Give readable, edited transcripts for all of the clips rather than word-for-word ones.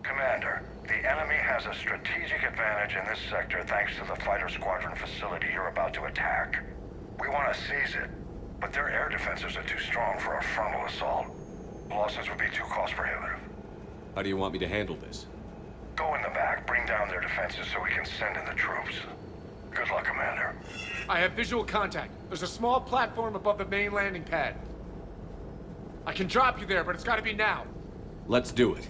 Commander, the enemy has a strategic advantage in this sector thanks to the fighter squadron facility you're about to attack. We want to seize it, but their air defenses are too strong for a frontal assault. Losses would be too cost prohibitive. How do you want me to handle this? Go in the back, bring down their defenses so we can send in the troops. Good luck, Commander. I have visual contact. There's a small platform above the main landing pad. I can drop you there, but it's gotta be now. Let's do it.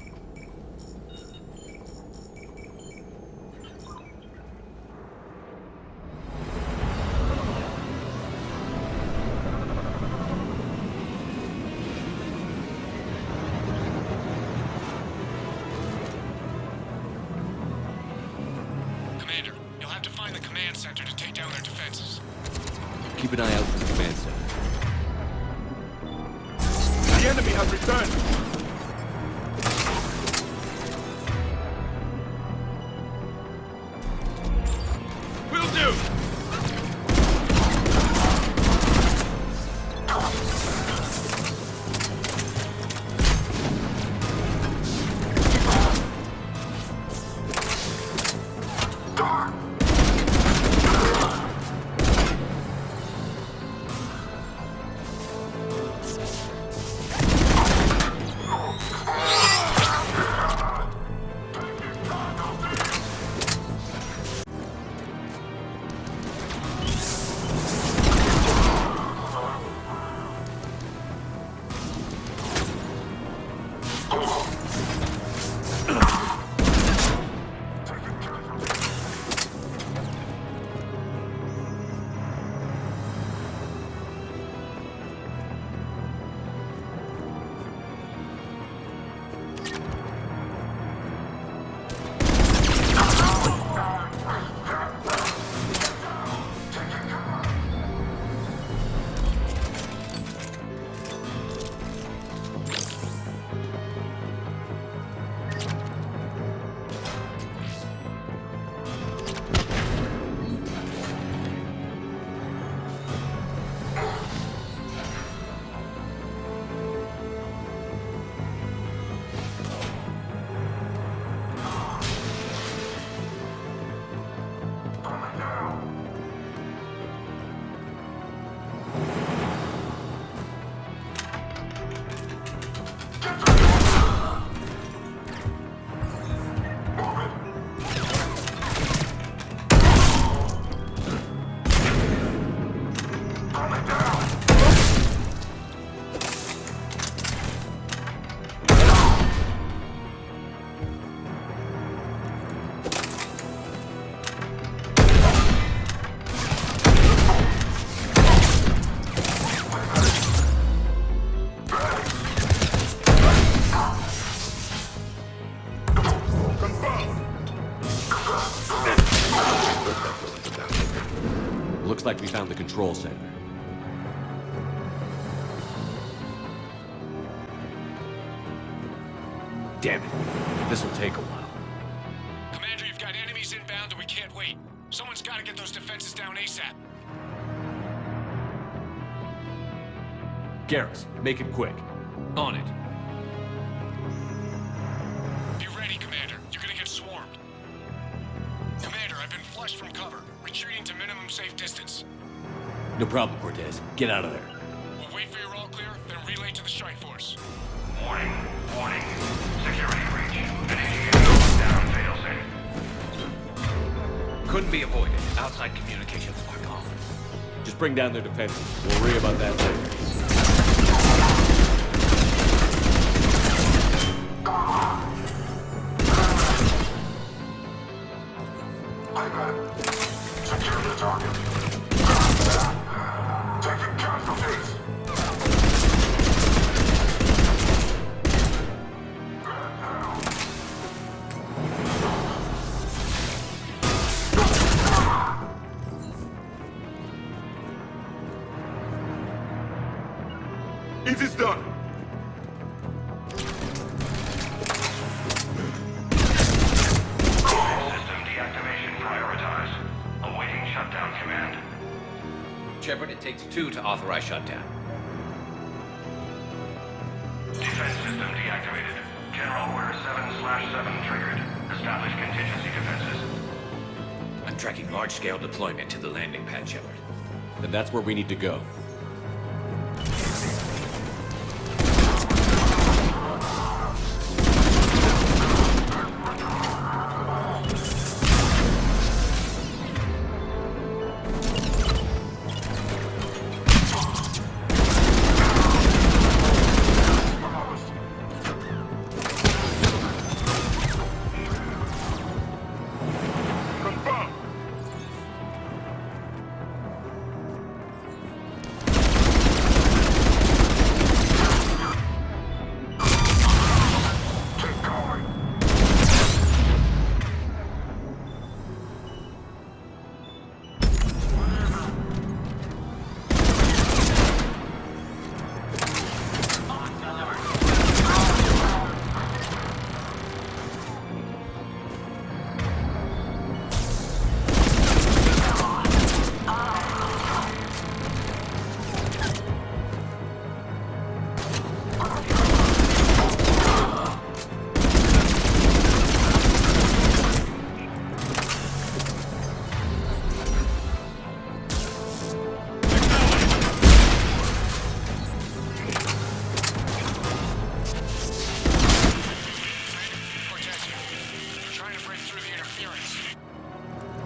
Keep an eye out for the command center. The enemy has returned! Will do! Looks like we found the control center. Damn it. This'll take a while. Commander, you've got enemies inbound and we can't wait. Someone's gotta get those defenses down ASAP. Garrus, make it quick. On it. Be ready, Commander. You're gonna get swarmed. Commander, I've been flushed from cover. Retreating to minimum safe distance. No problem, Cortez. Get out of there. We'll wait for your all clear, then relay to the strike force. Warning. Warning. Security breach. Initiating down failsafe. Couldn't be avoided. Outside communications are gone. Just bring down their defenses. We'll worry about that later. I got it. Secure the target. Taking casualties. It is done! System deactivation prioritized. Awaiting shutdown command. Shepard, it takes 2 to authorize shutdown. Defense system deactivated. General Order 7/7 triggered. Establish contingency defenses. I'm tracking large-scale deployment to the landing pad, Shepard. Then that's where we need to go.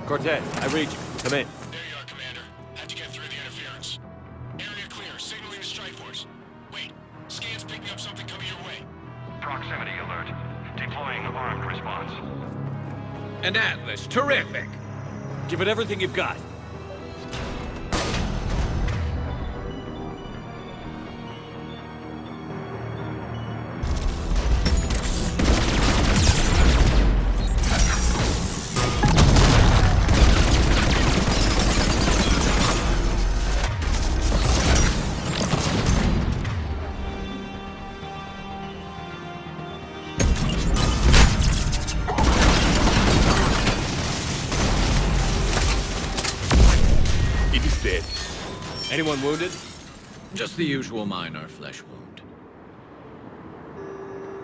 Cortez, I read you. Come in. There you are, Commander. Had to get through the interference. Area clear, signaling the strike force. Wait, scan's picking up something coming your way. Proximity alert. Deploying armed response. An Atlas, terrific! Give it everything you've got. Anyone wounded? Just the usual minor flesh wound.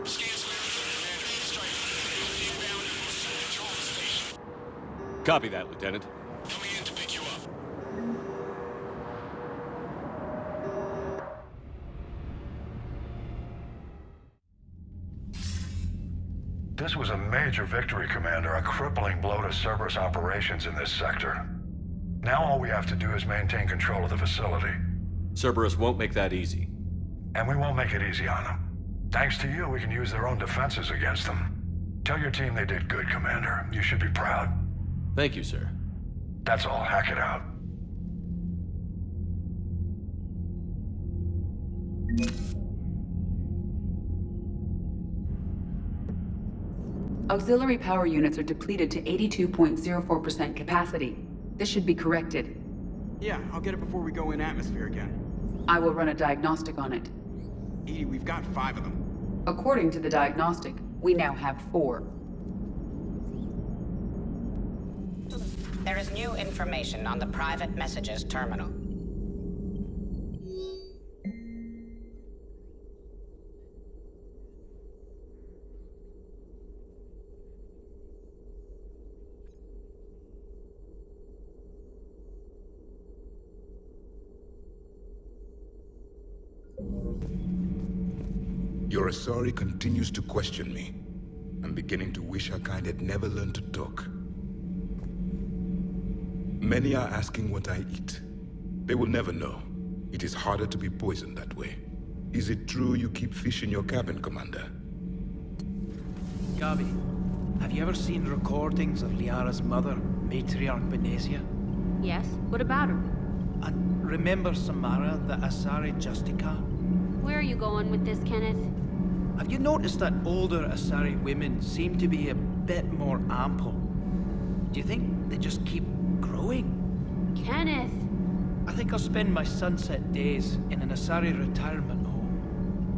Scan's clear, Commander. Strike force inbound and control station. Copy that, Lieutenant. Coming in to pick you up. This was a major victory, Commander. A crippling blow to Cerberus operations in this sector. Now all we have to do is maintain control of the facility. Cerberus won't make that easy. And we won't make it easy on them. Thanks to you, we can use their own defenses against them. Tell your team they did good, Commander. You should be proud. Thank you, sir. That's all. Hack it out. Auxiliary power units are depleted to 82.04% capacity. This should be corrected. Yeah, I'll get it before we go in atmosphere again. I will run a diagnostic on it. EDI, we've got 5 of them. According to the diagnostic, we now have 4. There is new information on the private messages terminal. Your Asari continues to question me. I'm beginning to wish our kind had never learned to talk. Many are asking what I eat. They will never know. It is harder to be poisoned that way. Is it true you keep fish in your cabin, Commander? Gabi, have you ever seen recordings of Liara's mother, Matriarch Benesia? Yes? What about her? And remember Samara, the Asari Justica? Where are you going with this, Kenneth? Have you noticed that older Asari women seem to be a bit more ample? Do you think they just keep growing? Kenneth! I think I'll spend my sunset days in an Asari retirement home.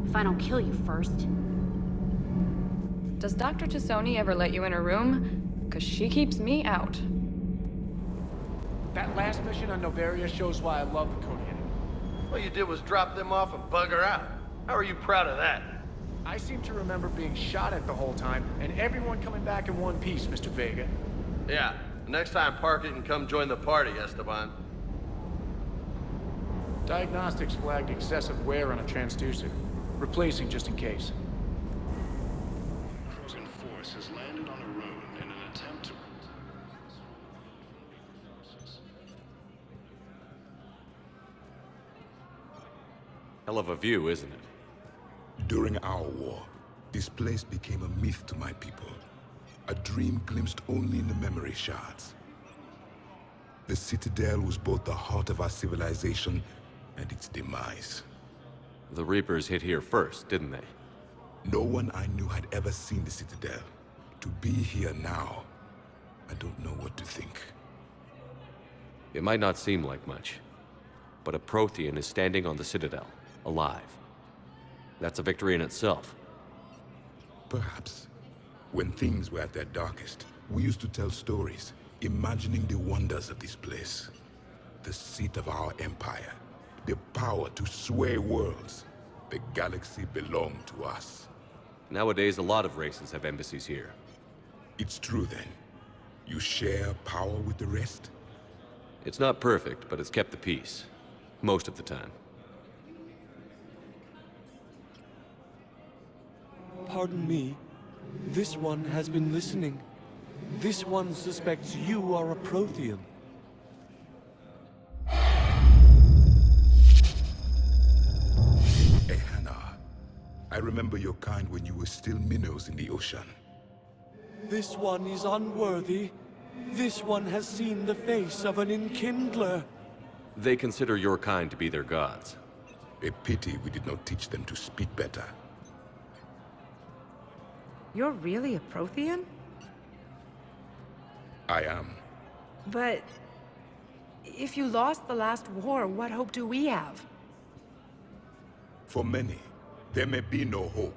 if I don't kill you first. Does Dr. Tassoni ever let you in her room? 'Cause she keeps me out. That last mission on Novaria shows why I love the Code Hidden. All you did was drop them off and bugger out. How are you proud of that? I seem to remember being shot at the whole time, and everyone coming back in one piece, Mr. Vega. Yeah, next time park it and come join the party, Esteban. Diagnostics flagged excessive wear on a transducer. Replacing just in case. Frozen force has landed on a road in an attempt to... Hell of a view, isn't it? During our war, this place became a myth to my people. A dream glimpsed only in the memory shards. The Citadel was both the heart of our civilization and its demise. The Reapers hit here first, didn't they? No one I knew had ever seen the Citadel. To be here now, I don't know what to think. It might not seem like much, but a Prothean is standing on the Citadel, alive. That's a victory in itself. Perhaps. When things were at their darkest, we used to tell stories, imagining the wonders of this place. The seat of our empire. The power to sway worlds. The galaxy belonged to us. Nowadays, a lot of races have embassies here. It's true then. You share power with the rest? It's not perfect, but it's kept the peace. Most of the time. Pardon me. This one has been listening. This one suspects you are a Prothean. I remember your kind when you were still minnows in the ocean. This one is unworthy. This one has seen the face of an enkindler. They consider your kind to be their gods. A pity we did not teach them to speak better. You're really a Prothean? I am. But... if you lost the last war, what hope do we have? For many, there may be no hope.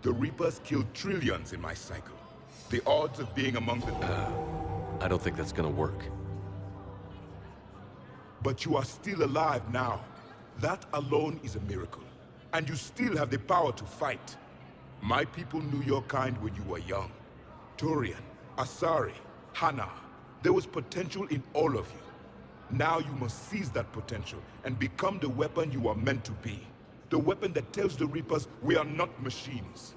The Reapers killed trillions in my cycle. The odds of being among the... I don't think that's gonna work. But you are still alive now. That alone is a miracle. And you still have the power to fight. My people knew your kind when you were young. Turian, Asari, Hana. There was potential in all of you. Now you must seize that potential and become the weapon you are meant to be. The weapon that tells the Reapers we are not machines.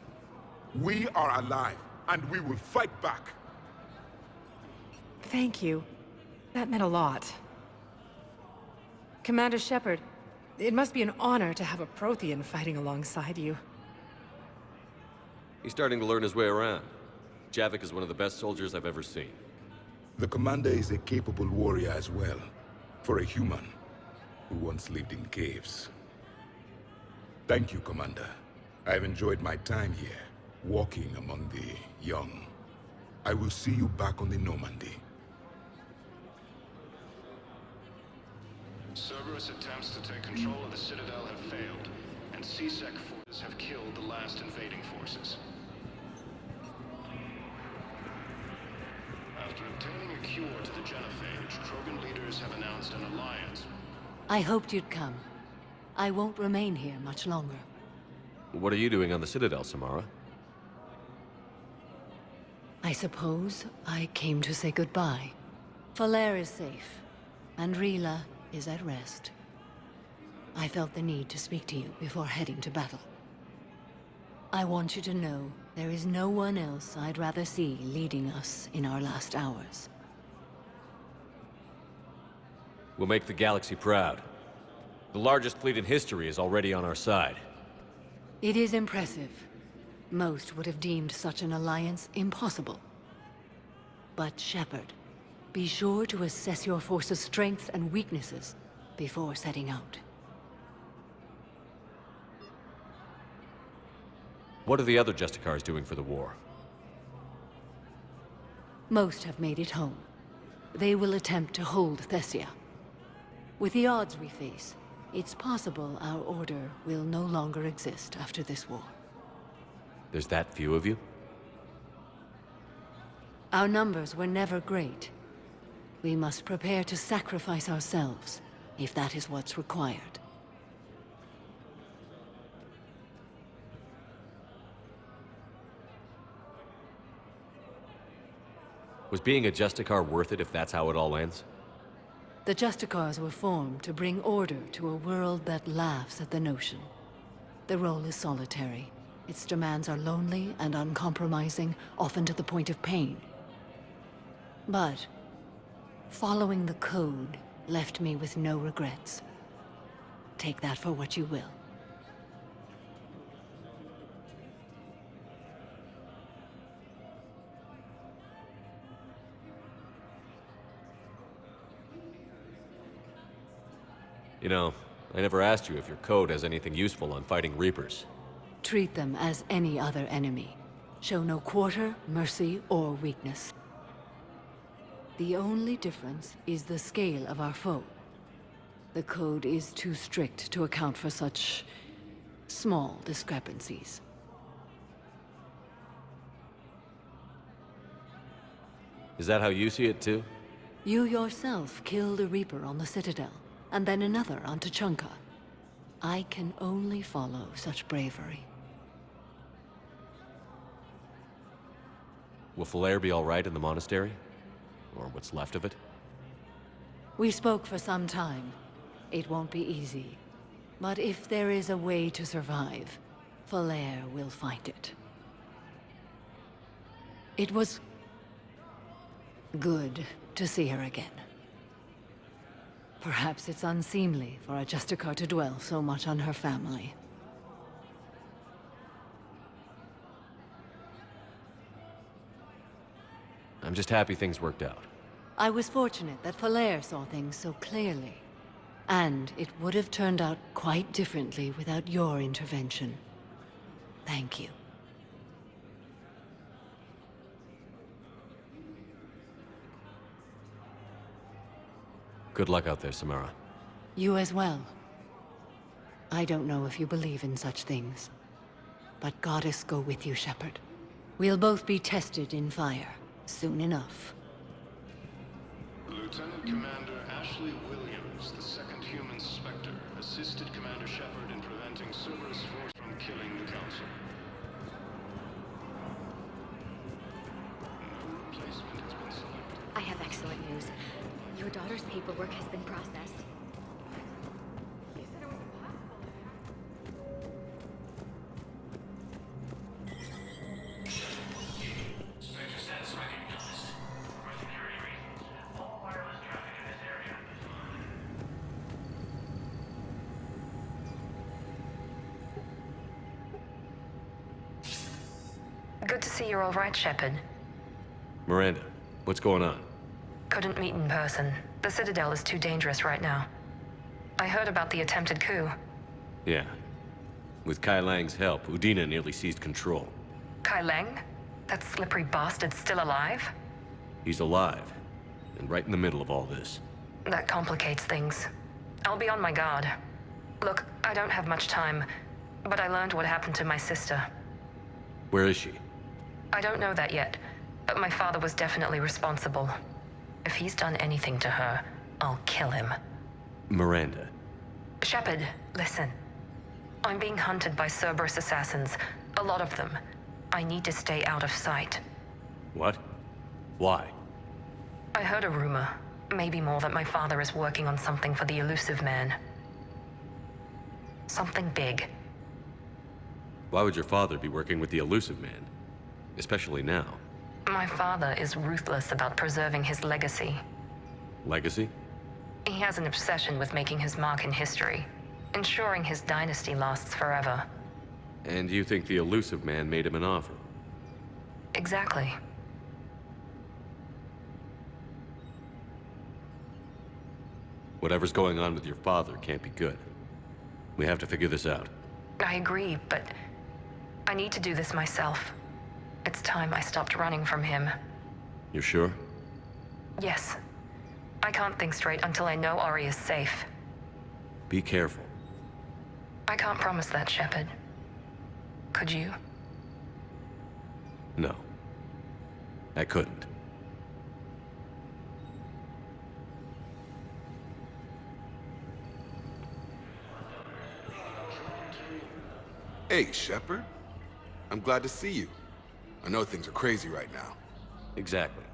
We are alive, and we will fight back. Thank you. That meant a lot. Commander Shepard, it must be an honor to have a Prothean fighting alongside you. He's starting to learn his way around. Javik is one of the best soldiers I've ever seen. The commander is a capable warrior as well. For a human who once lived in caves. Thank you, Commander. I've enjoyed my time here, walking among the young. I will see you back on the Normandy. Cerberus attempts to take control of the Citadel have failed, and C-Sec forces have killed the last invading forces. After obtaining a cure to the genophage, Krogan leaders have announced an alliance. I hoped you'd come. I won't remain here much longer. What are you doing on the Citadel, Samara? I suppose I came to say goodbye. Falere is safe, and Rila is at rest. I felt the need to speak to you before heading to battle. I want you to know there is no one else I'd rather see leading us in our last hours. We'll make the galaxy proud. The largest fleet in history is already on our side. It is impressive. Most would have deemed such an alliance impossible. But Shepard, be sure to assess your force's strengths and weaknesses before setting out. What are the other Justicars doing for the war? Most have made it home. They will attempt to hold Thessia. With the odds we face, It's possible our order will no longer exist after this war. There's that few of you? Our numbers were never great. We must prepare to sacrifice ourselves, if that is what's required. Was being a Justicar worth it if that's how it all ends? The Justicars were formed to bring order to a world that laughs at the notion. The role is solitary. Its demands are lonely and uncompromising, often to the point of pain. But following the code left me with no regrets. Take that for what you will. You know, I never asked you if your code has anything useful on fighting Reapers. Treat them as any other enemy. Show no quarter, mercy, or weakness. The only difference is the scale of our foe. The code is too strict to account for such small discrepancies. Is that how you see it too? You yourself killed a Reaper on the Citadel, and then another on Tuchanka. I can only follow such bravery. Will Falair be all right in the monastery? Or what's left of it? We spoke for some time. It won't be easy. But if there is a way to survive, Falair will find it. It was good to see her again. Perhaps it's unseemly for a Justicar to dwell so much on her family. I'm just happy things worked out. I was fortunate that Falair saw things so clearly. And it would have turned out quite differently without your intervention. Thank you. Good luck out there, Samara. You as well. I don't know if you believe in such things, but Goddess go with you, Shepard. We'll both be tested in fire, soon enough. Lieutenant Commander Ashley Williams, the second human Spectre, assisted Commander Shepard in preventing Cerberus force from killing the Council. No replacement has been selected. I have excellent news. Your daughter's paperwork has been processed. Good to see you're all right, Shepard. Miranda, what's going on? Couldn't meet in person. The Citadel is too dangerous right now. I heard about the attempted coup. Yeah. With Kai Lang's help, Udina nearly seized control. Kai Lang? That slippery bastard's still alive? He's alive, and right in the middle of all this. That complicates things. I'll be on my guard. Look, I don't have much time, but I learned what happened to my sister. Where is she? I don't know that yet, but my father was definitely responsible. If he's done anything to her, I'll kill him. Miranda. Shepard, listen. I'm being hunted by Cerberus assassins. A lot of them. I need to stay out of sight. What? Why? I heard a rumor, maybe more, that my father is working on something for the Elusive Man. Something big. Why would your father be working with the Elusive Man? Especially now. My father is ruthless about preserving his legacy. Legacy? He has an obsession with making his mark in history, ensuring his dynasty lasts forever. And you think the Elusive Man made him an offer? Exactly. Whatever's going on with your father can't be good. We have to figure this out. I agree, but I need to do this myself. It's time I stopped running from him. You're sure? Yes. I can't think straight until I know Aria is safe. Be careful. I can't promise that, Shepard. Could you? No. I couldn't. Hey, Shepard. I'm glad to see you. I know things are crazy right now. Exactly.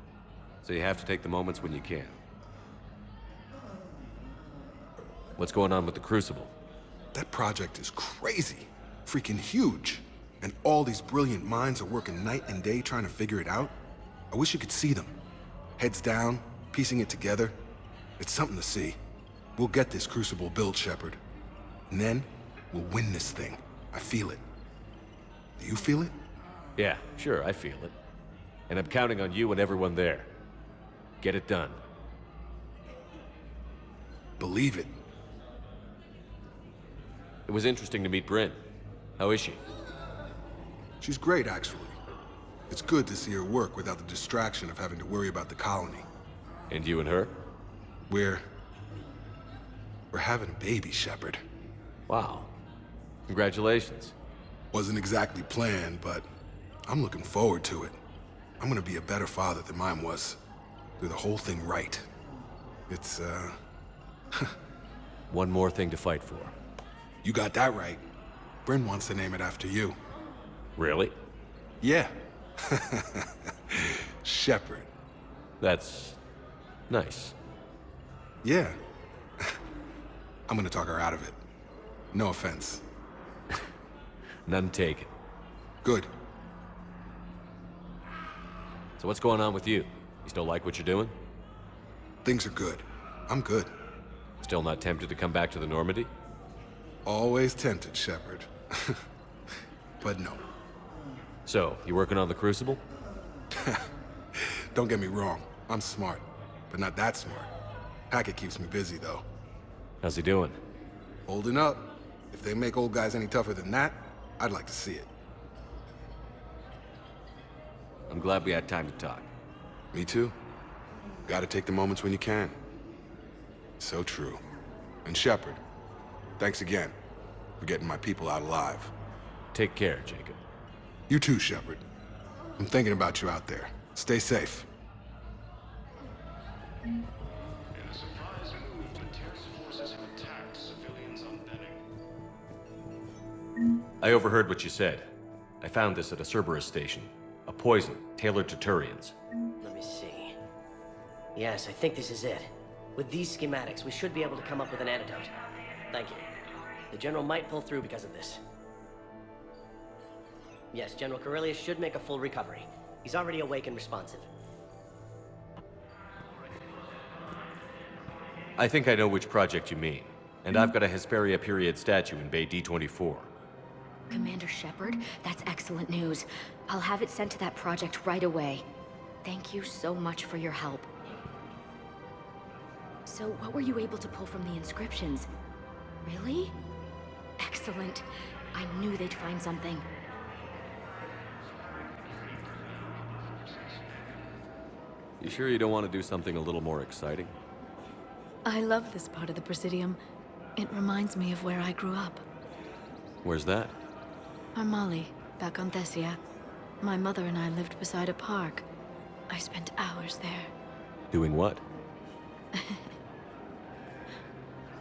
So you have to take the moments when you can. What's going on with the Crucible? That project is crazy. Freaking huge. And all these brilliant minds are working night and day trying to figure it out. I wish you could see them. Heads down, piecing it together. It's something to see. We'll get this Crucible built, Shepard. And then, we'll win this thing. I feel it. Do you feel it? Yeah, sure, I feel it. And I'm counting on you and everyone there. Get it done. Believe it. It was interesting to meet Bryn. How is she? She's great, actually. It's good to see her work without the distraction of having to worry about the colony. And you and her? We're having a baby, Shepard. Wow. Congratulations. Wasn't exactly planned, but I'm looking forward to it. I'm gonna be a better father than mine was. Do the whole thing right. It's, One more thing to fight for. You got that right. Bryn wants to name it after you. Really? Yeah. Shepard. That's... nice. Yeah. I'm gonna talk her out of it. No offense. None taken. Good. So what's going on with you? You still like what you're doing? Things are good. I'm good. Still not tempted to come back to the Normandy? Always tempted, Shepard. But no. So, you working on the Crucible? Don't get me wrong. I'm smart, but not that smart. Hackett keeps me busy, though. How's he doing? Holding up. If they make old guys any tougher than that, I'd like to see it. I'm glad we had time to talk. Me too. Gotta take the moments when you can. So true. And Shepard, thanks again for getting my people out alive. Take care, Jacob. You too, Shepard. I'm thinking about you out there. Stay safe. I overheard what you said. I found this at a Cerberus station. A poison tailored to Turians. Let me see. Yes, I think this is it. With these schematics, we should be able to come up with an antidote. Thank you. The General might pull through because of this. Yes, General Corellius should make a full recovery. He's already awake and responsive. I think I know which project you mean. And I've got a Hesperia Statue in Bay D24. Commander Shepard, that's excellent news. I'll have it sent to that project right away. Thank you so much for your help. So, what were you able to pull from the inscriptions? Really? Excellent. I knew they'd find something. You sure you don't want to do something a little more exciting? I love this part of the Presidium. It reminds me of where I grew up. Where's that? Armali, back on Thessia. My mother and I lived beside a park. I spent hours there. Doing what?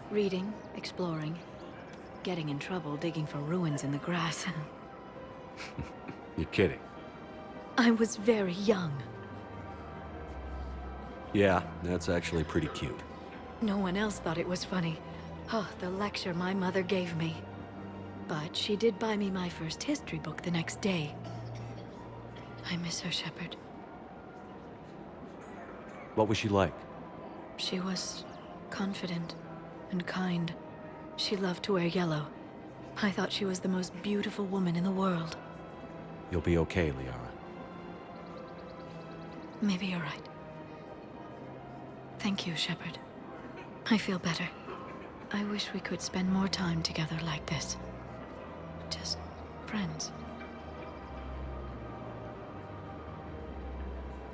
Reading, exploring, getting in trouble digging for ruins in the grass. You're kidding. I was very young. Yeah, that's actually pretty cute. No one else thought it was funny. Oh, the lecture my mother gave me. But she did buy me my first history book the next day. I miss her, Shepard. What was she like? She was confident and kind. She loved to wear yellow. I thought she was the most beautiful woman in the world. You'll be okay, Liara. Maybe you're right. Thank you, Shepard. I feel better. I wish we could spend more time together like this. Just friends.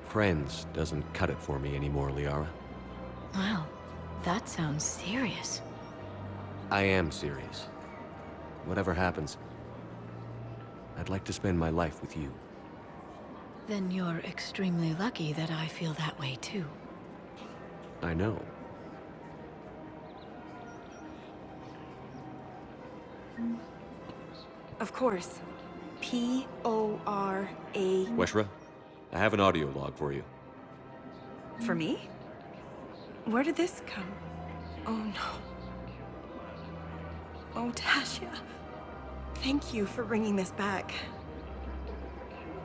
Friends doesn't cut it for me anymore, Liara. Well, that sounds serious. I am serious. whatever happens, I'd like to spend my life with you. Then you're extremely lucky that I feel that way too. I know. Of course. P-O-R-A... Weshra, I have an audio log for you. For me? Where did this come? Oh no. Oh, Tasha. Thank you for bringing this back.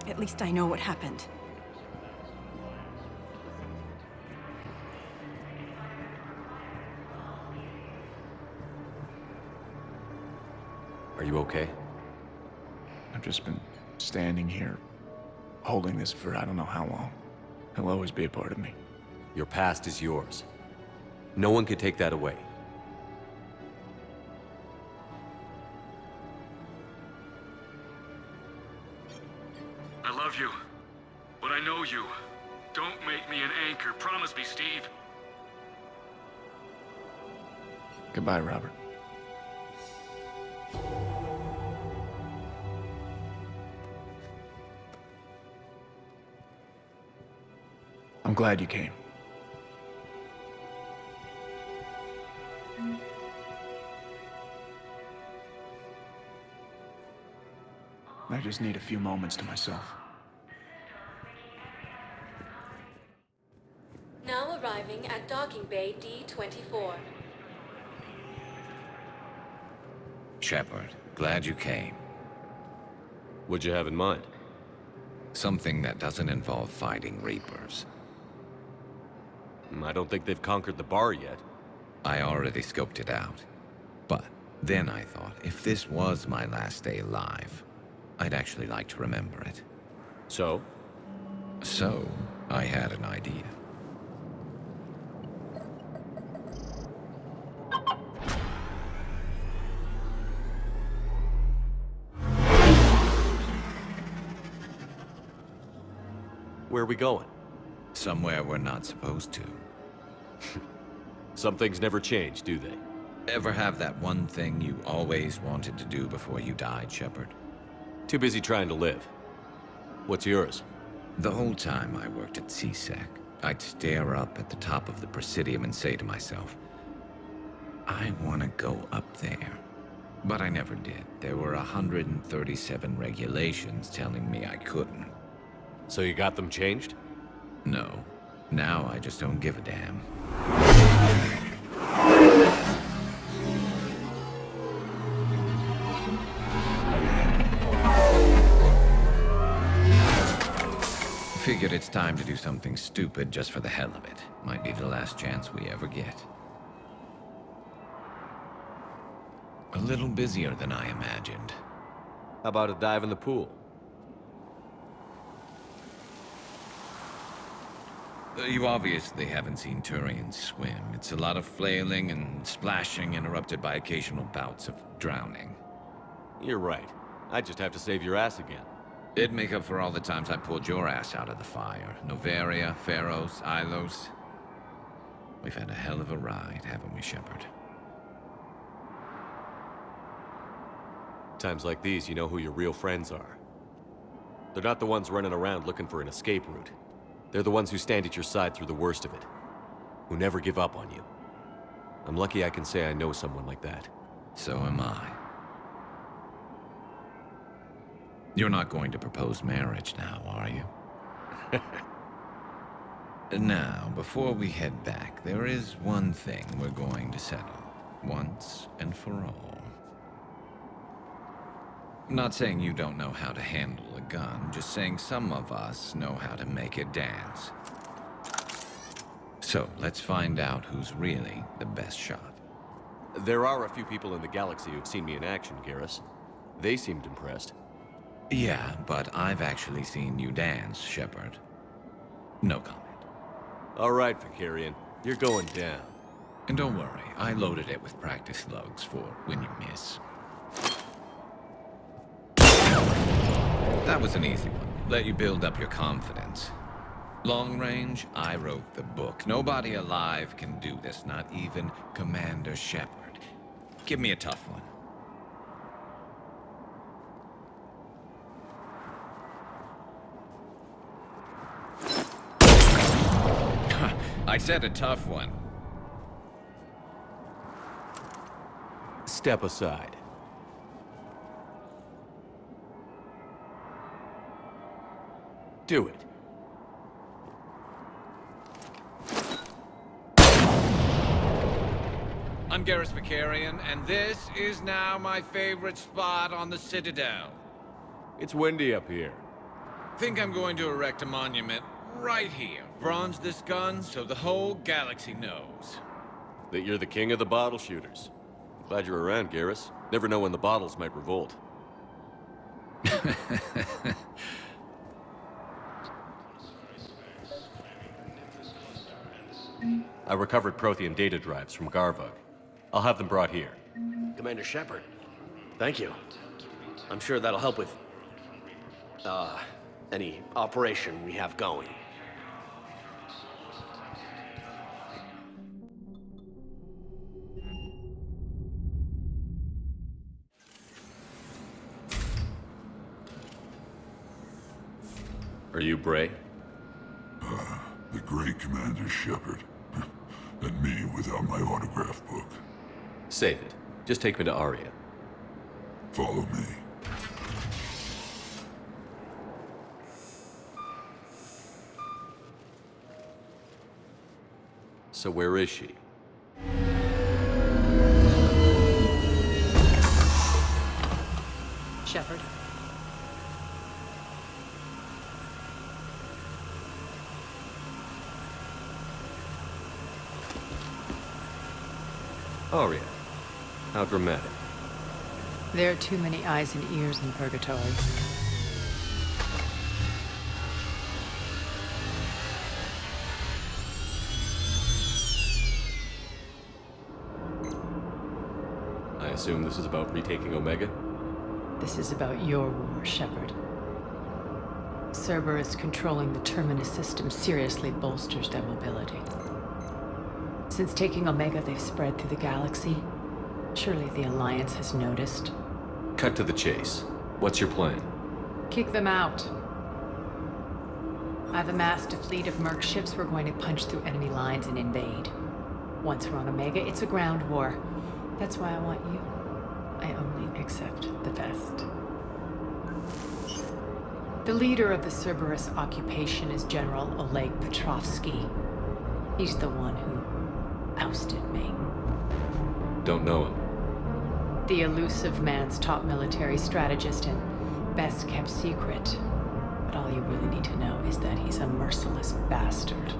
At least I know what happened. Are you okay? I've just been standing here, holding this for I don't know how long. He'll always be a part of me. Your past is yours. No one can take that away. I love you, but I know you. Don't make me an anchor. Promise me, Steve. Goodbye, Robert. I'm glad you came. I just need a few moments to myself. Now arriving at docking bay D-24. Shepard, glad you came. What'd you have in mind? Something that doesn't involve fighting Reapers. I don't think they've conquered the bar yet. I already scoped it out. But then I thought, if this was my last day alive, I'd actually like to remember it. So? So, I had an idea. Where are we going? Somewhere we're not supposed to. Some things never change, do they? Ever have that one thing you always wanted to do before you died, Shepard? Too busy trying to live. What's yours? The whole time I worked at CSEC, I'd stare up at the top of the Presidium and say to myself, I want to go up there. But I never did. There were 137 regulations telling me I couldn't. So you got them changed? No. Now I just don't give a damn. Figured it's time to do something stupid just for the hell of it. Might be the last chance we ever get. A little busier than I imagined. How about a dive in the pool? You obviously haven't seen Turians swim. It's a lot of flailing and splashing interrupted by occasional bouts of drowning. You're right. I just have to save your ass again. It'd make up for all the times I pulled your ass out of the fire. Noveria, Pharos, Ilos. We've had a hell of a ride, haven't we, Shepard? Times like these, you know who your real friends are. They're not the ones running around looking for an escape route. They're the ones who stand at your side through the worst of it. Who never give up on you. I'm lucky I can say I know someone like that. So am I. You're not going to propose marriage now, are you? Now, before we head back, there is one thing we're going to settle. Once and for all. Not saying you don't know how to handle a gun, just saying some of us know how to make it dance. So, let's find out who's really the best shot. There are a few people in the galaxy who've seen me in action, Garrus. They seemed impressed. Yeah, but I've actually seen you dance, Shepard. No comment. All right, Vicarian. You're going down. And don't worry, I loaded it with practice slugs for when you miss. That was an easy one. Let you build up your confidence. Long range, I wrote the book. Nobody alive can do this, not even Commander Shepard. Give me a tough one. I said a tough one. Step aside. Do it. I'm Garrus Vicarian, and this is now my favorite spot on the Citadel. It's windy up here. Think I'm going to erect a monument right here. Bronze this gun so the whole galaxy knows. That you're the king of the bottle shooters. Glad you're around, Garrus. Never know when the bottles might revolt. I recovered Prothean data drives from Garvug. I'll have them brought here. Commander Shepard, thank you. I'm sure that'll help with, any operation we have going. Are you Bray? The great Commander Shepard. And me without my autograph book. Save it. Just take me to Aria. Follow me. So where is she? Shepard. Aria. How dramatic. There are too many eyes and ears in Purgatory. I assume this is about retaking Omega? This is about your war, Shepard. Cerberus controlling the Terminus system seriously bolsters their mobility. Since taking Omega, they've spread through the galaxy. Surely the Alliance has noticed. Cut to the chase. What's your plan? Kick them out. I've amassed a fleet of merc ships. We're going to punch through enemy lines and invade. Once we're on Omega, it's a ground war. That's why I want you. I only accept the best. The leader of the Cerberus occupation is General Oleg Petrovsky. He's the one who ousted me. Don't know him. The elusive man's top military strategist and best kept secret. But all you really need to know is that he's a merciless bastard.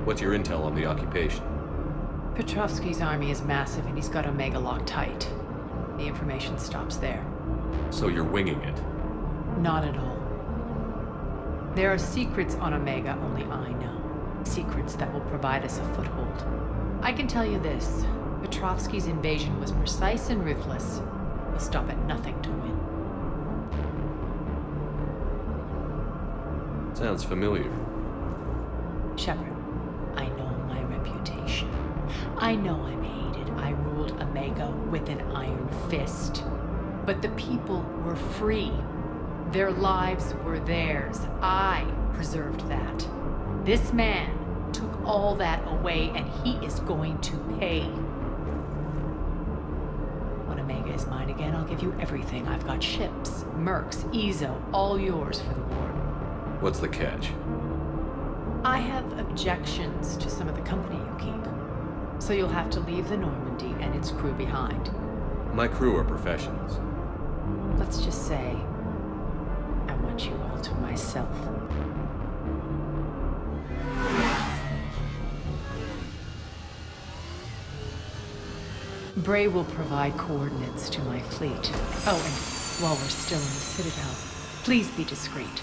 What's your intel on the occupation? Petrovsky's army is massive and he's got Omega locked tight. The information stops there. So you're winging it? Not at all. There are secrets on Omega only I know. Secrets that will provide us a foothold. I can tell you this. Petrovsky's invasion was precise and ruthless. He'll stop at nothing to win. Sounds familiar. Shepard, I know my reputation. I know I'm hated. I ruled Omega with an iron fist. But the people were free. Their lives were theirs. I preserved that. This man took all that away, and he is going to pay. When Omega is mine again, I'll give you everything. I've got ships, mercs, Ezo, all yours for the war. What's the catch? I have objections to some of the company you keep. So you'll have to leave the Normandy and its crew behind. My crew are professionals. Let's just say, I want you all to myself. Bray will provide coordinates to my fleet. Oh, and while we're still in the Citadel, please be discreet.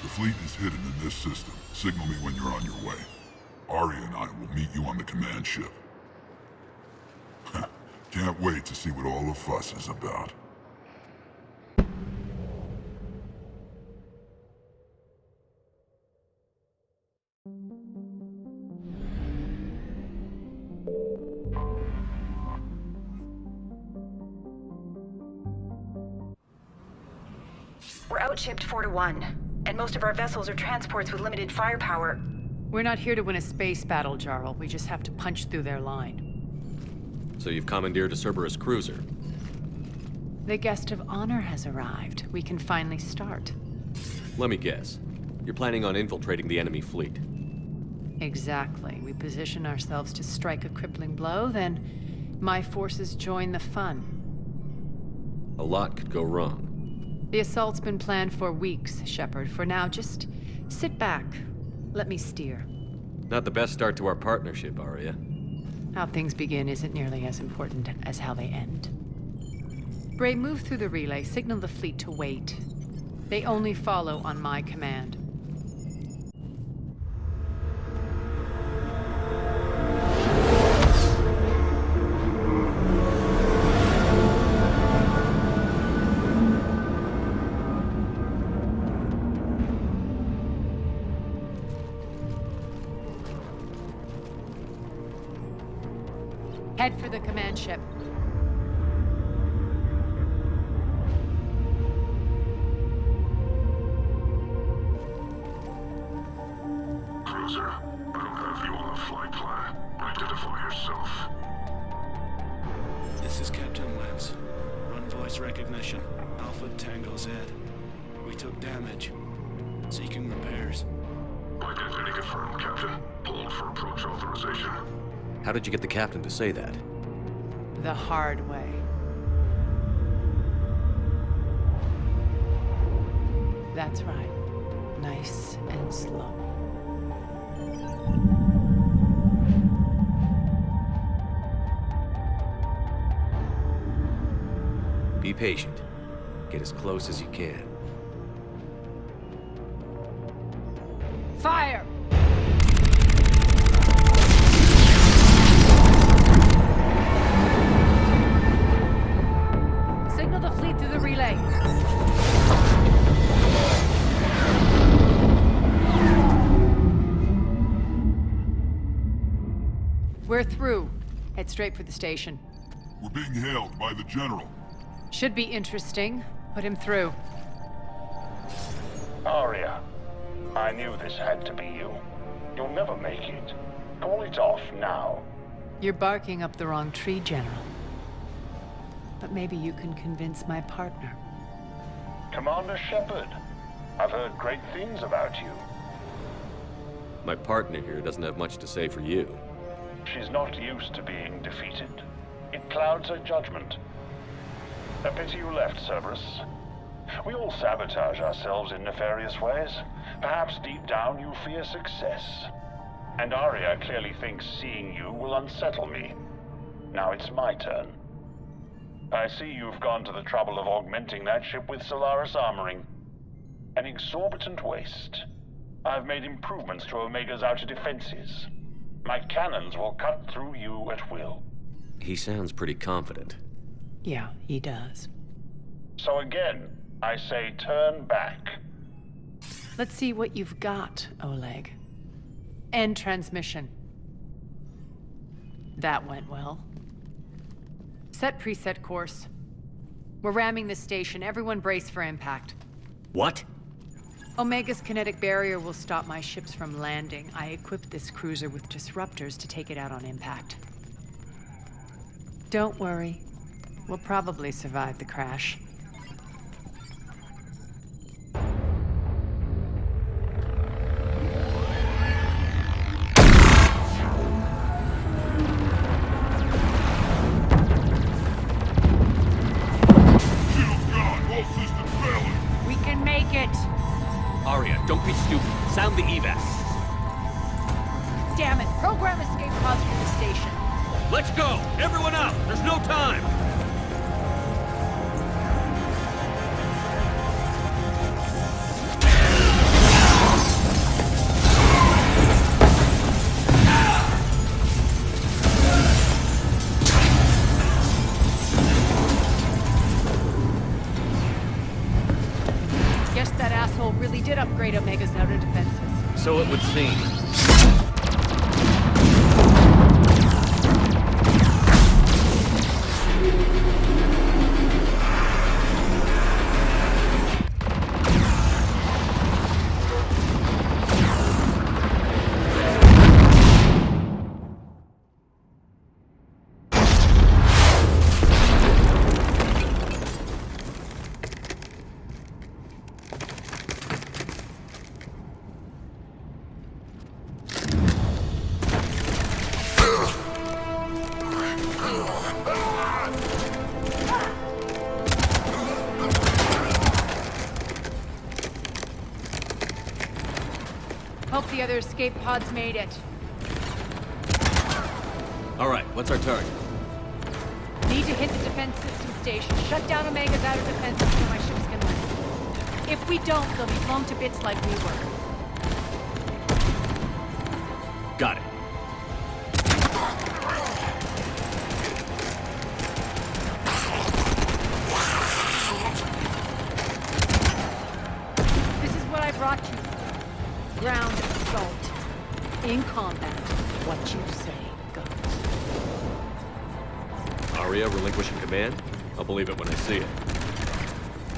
The fleet is hidden in this system. Signal me when you're on your way. Aria and I will meet you on the command ship. Can't wait to see what all the fuss is about. outshipped 4-1, and most of our vessels are transports with limited firepower. We're not here to win a space battle, Jarl. We just have to punch through their line. So you've commandeered a Cerberus cruiser? The guest of honor has arrived. We can finally start. Let me guess. You're planning on infiltrating the enemy fleet? Exactly. We position ourselves to strike a crippling blow, then my forces join the fun. A lot could go wrong. The assault's been planned for weeks, Shepard. For now, just sit back. Let me steer. Not the best start to our partnership, Aria. How things begin isn't nearly as important as how they end. Gray, move through the relay. Signal the fleet to wait. They only follow on my command. Head for the command ship. Cruiser, I don't have you on the flight plan. Identify yourself. This is Captain Wentz. Run voice recognition. Alpha Tango Z. We took damage. Seeking repairs. Identity confirmed, Captain. Hold for approach authorization. How did you get the captain to say that? The hard way. That's right. Nice and slow. Be patient. Get as close as you can. Fire! Signal the fleet through the relay. We're through. Head straight for the station. We're being hailed by the General. Should be interesting. Put him through. Aria, I knew this had to be you. You'll never make it. Call it off now. You're barking up the wrong tree, General. But maybe you can convince my partner. Commander Shepard, I've heard great things about you. My partner here doesn't have much to say for you. She's not used to being defeated. It clouds her judgment. A pity you left, Cerberus. We all sabotage ourselves in nefarious ways. Perhaps deep down you fear success. And Aria clearly thinks seeing you will unsettle me. Now it's my turn. I see you've gone to the trouble of augmenting that ship with Solaris armoring. An exorbitant waste. I've made improvements to Omega's outer defenses. My cannons will cut through you at will. He sounds pretty confident. Yeah, he does. So again, I say turn back. Let's see what you've got, Oleg. End transmission. That went well. Set preset course. We're ramming the station. Everyone brace for impact. What? Omega's kinetic barrier will stop my ships from landing. I equipped this cruiser with disruptors to take it out on impact. Don't worry. We'll probably survive the crash. We can make it! Aria, don't be stupid. Sound the evac. Damn it! Program escape pods from the station. Let's go! Everyone out! There's no time! Guess that asshole really did upgrade Omega's outer defenses. So it would seem. Hope the other escape pods made it. Alright, what's our target? Need to hit the defense system station. Shut down Omega's outer defenses so my ships can land. If we don't, they'll be blown to bits like we were. Got it. This is what I brought you for. Ground assault. In combat, what you say goes. Aria relinquishing command? I'll believe it when I see it.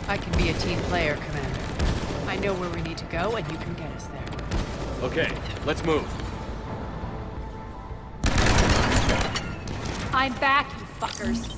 I can be a team player, Commander. I know where we need to go, and you can get us there. Okay, let's move. I'm back, you fuckers.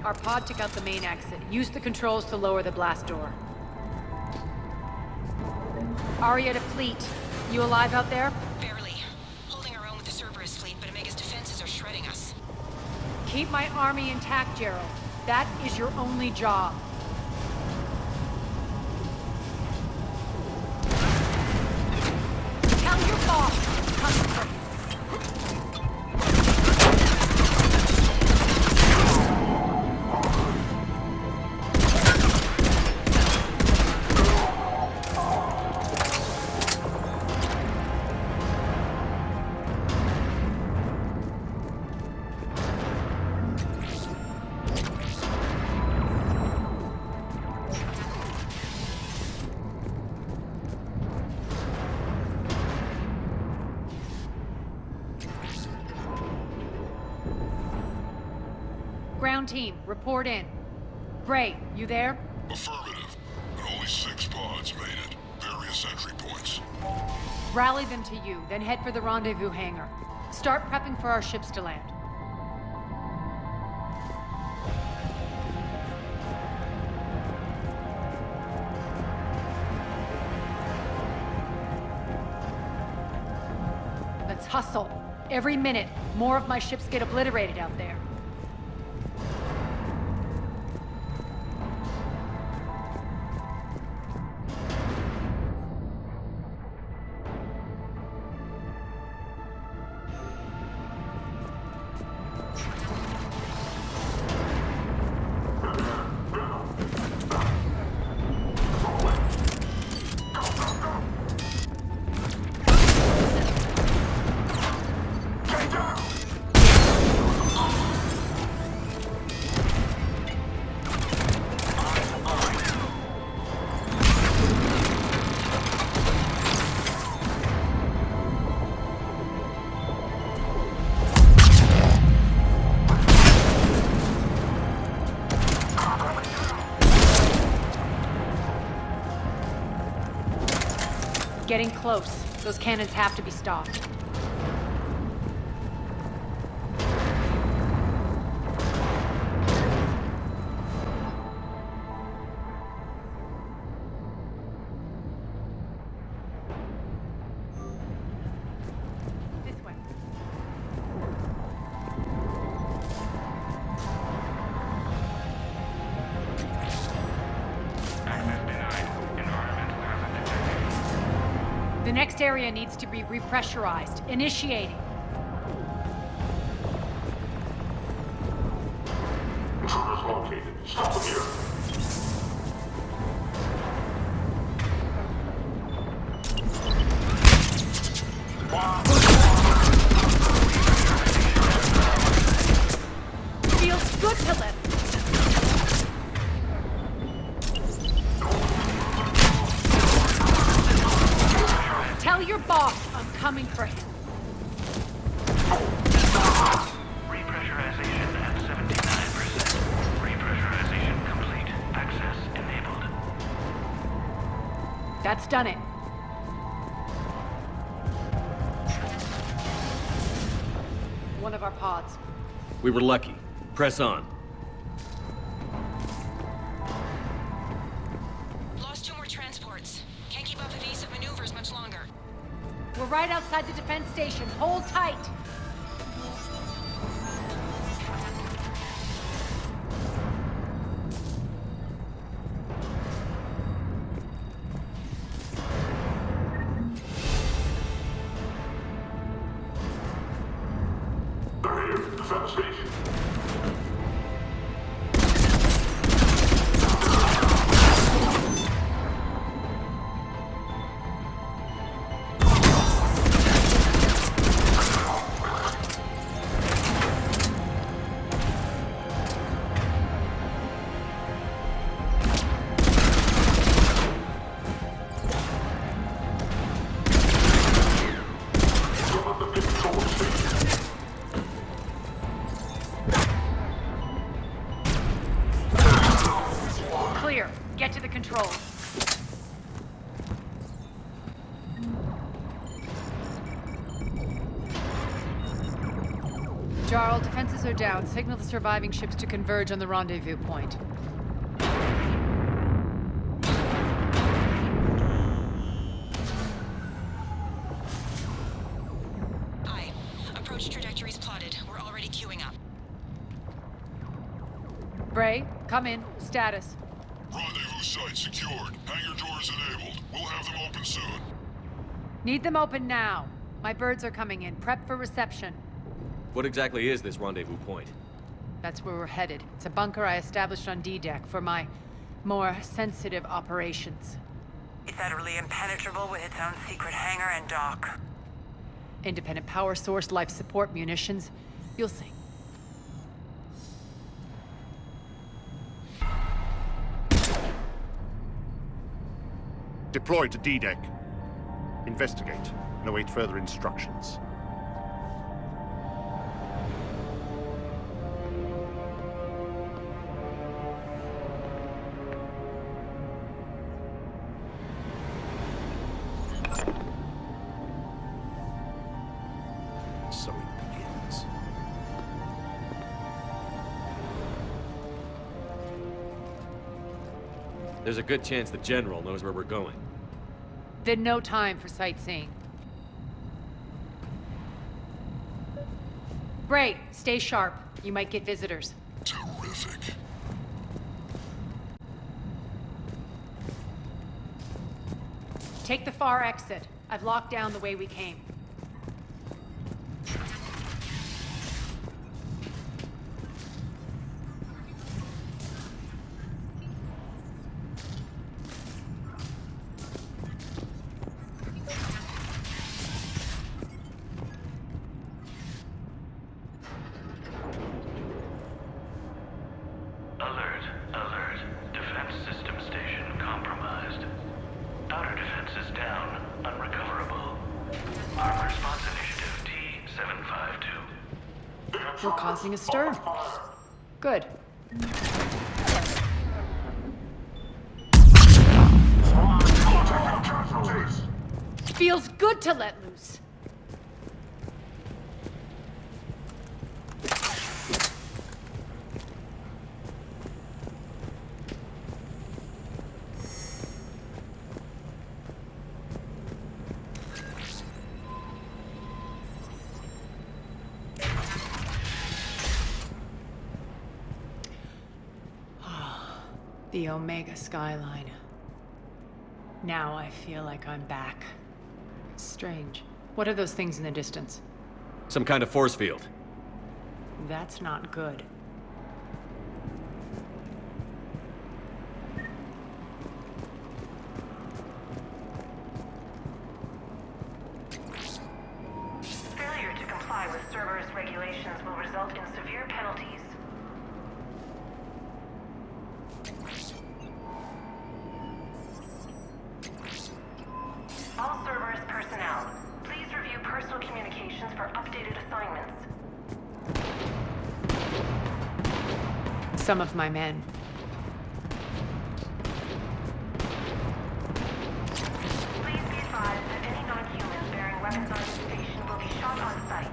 Our pod took out the main exit. Use the controls to lower the blast door. Aria to fleet. You alive out there? Barely. Holding our own with the Cerberus fleet, but Omega's defenses are shredding us. Keep my army intact, Gerald. That is your only job. Tell your boss. Concentrate. Ground team, report in. Bray, you there? Affirmative. But only 6 pods made it. Various entry points. Rally them to you, then head for the rendezvous hangar. Start prepping for our ships to land. Let's hustle. Every minute, more of my ships get obliterated out there. Getting close. Those cannons have to be stopped. The next area needs to be repressurized. Initiating. Intruders located. Stop them here. Feels good to live. Tell your boss I'm coming for him. Repressurization at 79%. Repressurization complete. Access enabled. That's done it. One of our pods. We were lucky. Press on. Lost 2 more transports. Can't keep up evasive maneuvers much longer. We're right outside the defense station. Hold tight. They're here. Defense station. Clear. Get to the controls. Jarl, defenses are down. Signal the surviving ships to converge on the rendezvous point. Aye. Approach trajectories plotted. We're already queuing up. Bray, come in. Status. Rendezvous site secured. Hangar doors enabled. We'll have them open soon. Need them open now. My birds are coming in. Prep for reception. What exactly is this rendezvous point? That's where we're headed. It's a bunker I established on D-Deck for my more sensitive operations. It's utterly impenetrable with its own secret hangar and dock. Independent power source, life support, munitions. You'll see. Deploy to D-Deck. Investigate and await further instructions. So it begins. There's a good chance the General knows where we're going. Then no time for sightseeing. Bray, stay sharp. You might get visitors. Terrific. Take the far exit. I've locked down the way we came. Alert, alert. Defense system station compromised. Outer defenses down, unrecoverable. Armed response initiative T-752. We're causing a stir. Good. Feels good to let loose. The Omega skyline. Now I feel like I'm back. Strange. What are those things in the distance? Some kind of force field. That's not good. Failure to comply with Cerberus regulations will result in severe penalties. All Cerberus personnel, please review personal communications for updated assignments. Some of my men. Please be advised that any non-humans bearing weapons on this station will be shot on sight.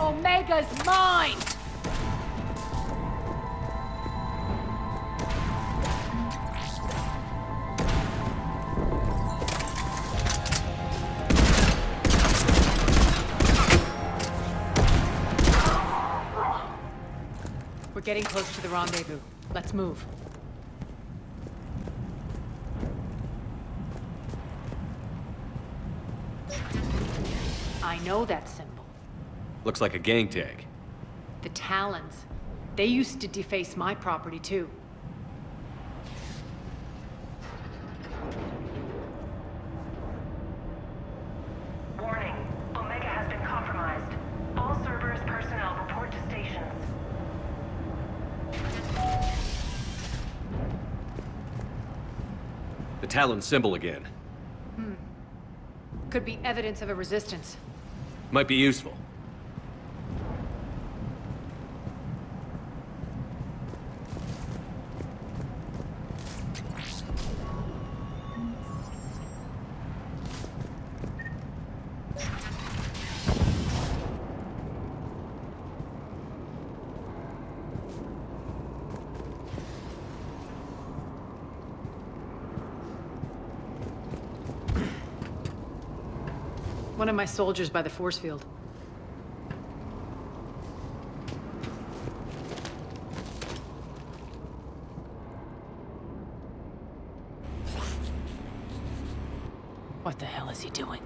Omega's mine! We're getting close to the rendezvous. Let's move. I know that symbol. Looks like a gang tag. The Talons. They used to deface my property, too. Warning. Omega has been compromised. All Cerberus personnel report to stations. The Talon symbol again. Could be evidence of a resistance. Might be useful. One of my soldiers by the force field. What the hell is he doing?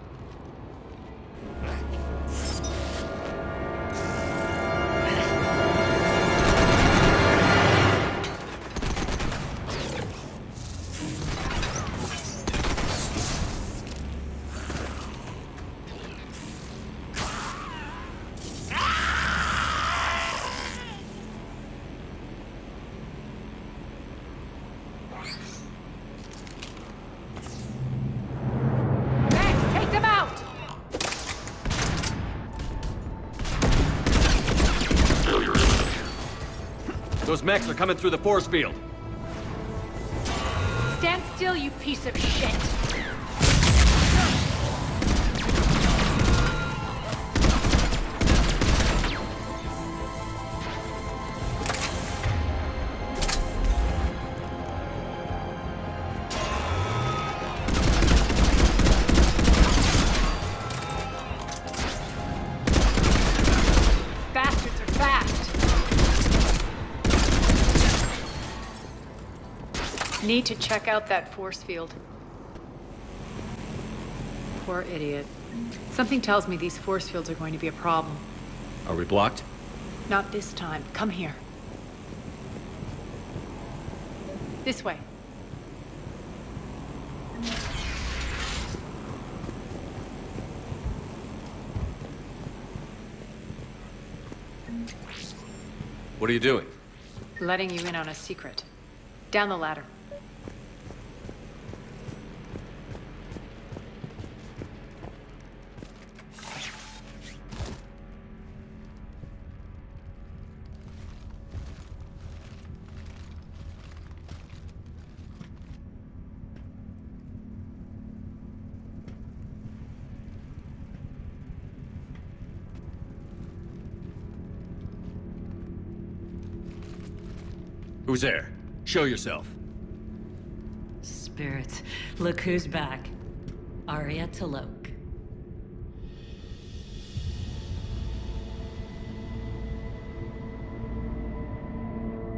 Those mechs are coming through the force field. Stand still, you piece of shit! Bastards are fast! Need to check out that force field. Poor idiot. Something tells me these force fields are going to be a problem. Are we blocked? Not this time. Come here. This way. What are you doing? Letting you in on a secret. Down the ladder. Who's there? Show yourself. Spirits, look who's back. Aria Talok.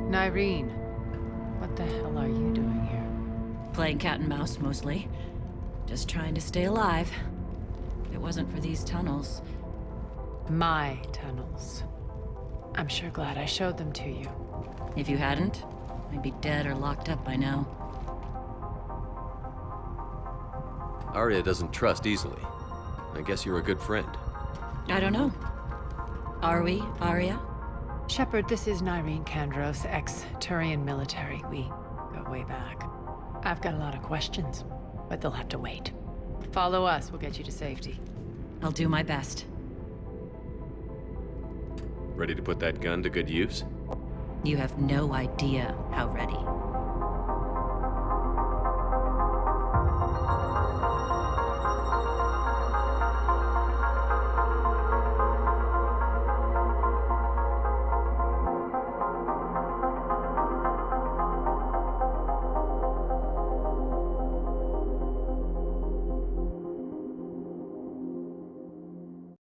Nyreen, what the hell are you doing here? Playing cat and mouse, mostly. Just trying to stay alive. If it wasn't for these tunnels... My tunnels. I'm sure glad I showed them to you. If you hadn't, I'd be dead or locked up by now. Aria doesn't trust easily. I guess you're a good friend. I don't know. Are we, Aria? Shepard, this is Nyreen Kandros, ex-Turian military. We go way back. I've got a lot of questions, but they'll have to wait. Follow us, we'll get you to safety. I'll do my best. Ready to put that gun to good use? You have no idea how ready.